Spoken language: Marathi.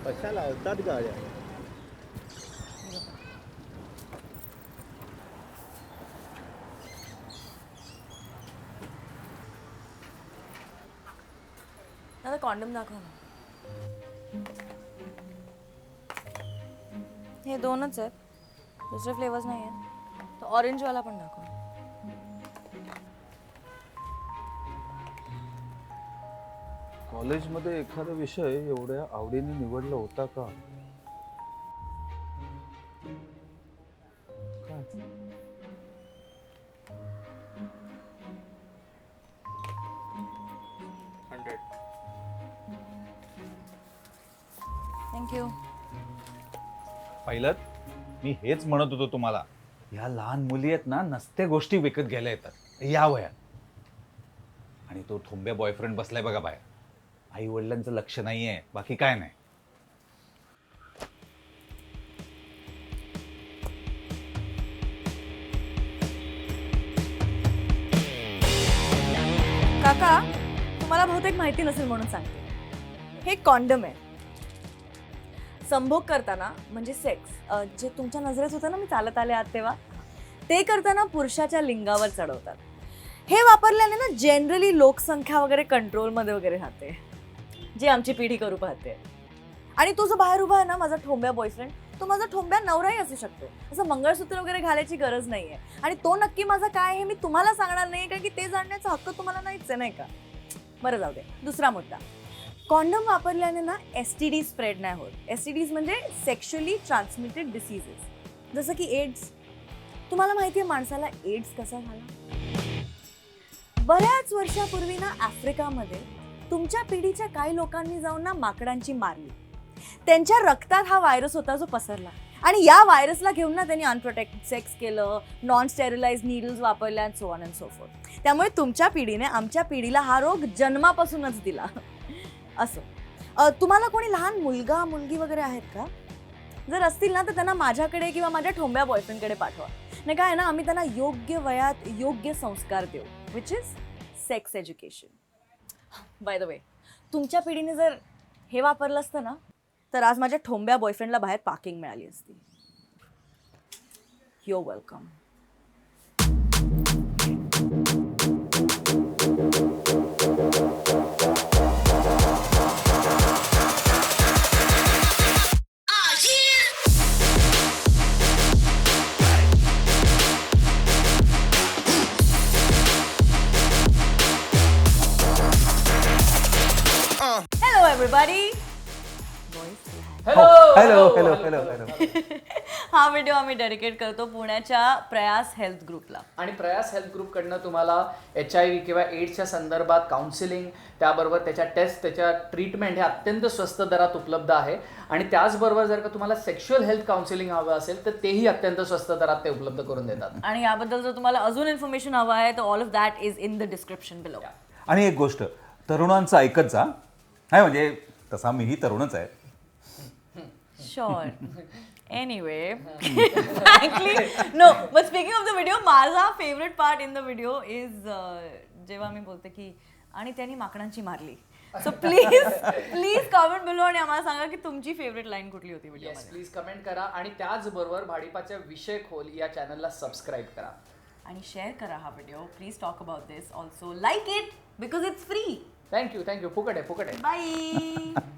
कशा लावतात गाड्या. दादा कॉन्डम दाखव ना. हे दोनच आहेत, दुसरे फ्लेवर्स नाही आहेत. तर ऑरेंजवाला पण दाखव. कॉलेजमध्ये एखादा विषय एवढ्या आवडीने निवडला होता का? काय? थँक्यू. पहिलं मी हेच म्हणत होतो तुम्हाला, ह्या लहान मुली आहेत ना, नसत्या गोष्टी विकत घ्यायला येतात या वयात. आणि तो ठोंब्या बॉयफ्रेंड बसलाय बघा बाहेर. आई वडिलांचं लक्ष नाहीये, बाकी काय नाही. काका, तुम्हाला बहुतेक माहिती नसेल म्हणून सांगते. हे कॉन्डम आहे. संभोग करताना म्हणजे सेक्स जे तुमच्या नजरेत होतं ना, मी चालत आले आत तेव्हा, ते करताना पुरुषाच्या लिंगावर चढवतात. हे वापरल्याने ना जनरली लोकसंख्या वगैरे कंट्रोलमध्ये वगैरे राहते, जी आमची पिढी करू पाहते. आणि तो जो बाहेर उभा आहे ना, माझा ठोंब्या बॉयफ्रेंड, तो माझा ठोंब्या नवराही असू शकतो. असं मंगळसूत्र वगैरे घालायची गरज नाहीये. आणि तो नक्की माझा काय हे मी तुम्हाला सांगणार नाही, कारण की ते जाणण्याचा हक्क तुम्हाला नाहीच आहे, नाही का? बरं, जाऊ दे. दुसरा मुद्दा, कॉन्डम वापरल्याने ना STD स्प्रेड नाही होत. STDज म्हणजे सेक्शुअली ट्रान्समिटेड डिसीजेस, जसं की एड्स. तुम्हाला माहिती आहे माणसाला एड्स कसा झाला? बऱ्याच वर्षापूर्वी ना आफ्रिकामध्ये तुमच्या पिढीच्या काही लोकांनी जाऊन ना माकडांची मारली. त्यांच्या रक्तात हा व्हायरस होता जो पसरला. आणि या व्हायरसला घेऊन ना त्यांनी अनप्रोटेक्टेड सेक्स केलं, नॉन स्टेरिलाइज नीडल्स वापरल्या आणि so on and so fourth. त्यामुळे तुमच्या पिढीने आमच्या पिढीला हा रोग जन्मापासूनच दिला. असो, तुम्हाला कोणी लहान मुलगा मुलगी वगैरे आहेत का? जर असतील ना तर त्यांना माझ्याकडे किंवा माझ्या ठोंब्या बॉयफ्रेंडकडे पाठवा. नाही काय ना, आम्ही त्यांना योग्य वयात योग्य संस्कार देऊ, which is sex education. By the way, तुमच्या पिढीने जर हे वापरलं असतं ना, तर आज माझ्या ठोंब्या बॉयफ्रेंडला बाहेर पार्किंग मिळाली असती. You welcome. Hello everybody. Hello hello hello hello. हा व्हिडिओ आम्ही डेडिकेट करतो पुण्याच्या प्रयास हेल्थ ग्रुपला. आणि प्रयास हेल्थ ग्रुपकडनं तुम्हाला HIV किंवा एड्सच्या संदर्भात काउन्सिलिंग, त्याबरोबर त्याच्या टेस्ट, त्याच्या ट्रीटमेंट हे अत्यंत स्वस्त दरात उपलब्ध आहे. आणि त्याचबरोबर जर का तुम्हाला सेक्शुअल हेल्थ काउन्सिलिंग हवं असेल तर तेही अत्यंत स्वस्त दरात ते उपलब्ध करून देतात. आणि याबद्दल जर तुम्हाला अजून इन्फॉर्मेशन हवं आहे तर all of that is in the description below. आणि एक गोष्ट, तरुणांचं ऐकत जा. नाही म्हणजे तसा मीही तरुणच आहे. Sure. Anyway, frankly, no. But speaking of the video, माझा favorite part in the video is जेव्हा मी बोलते की आणि त्यांनी माकडांची मारली. So please comment below आणि आम्हाला सांगा की तुमची फेवरेट लाईन कुठली होती व्हिडिओ मध्ये. प्लीज कमेंट करा. आणि त्याचबरोबर भाडीपाच्या विषय खोल या चॅनलला सबस्क्राईब करा आणि शेअर करा हा video. Please talk about this also. Like it because it's free. Thank you. फुकट आहे. बाय.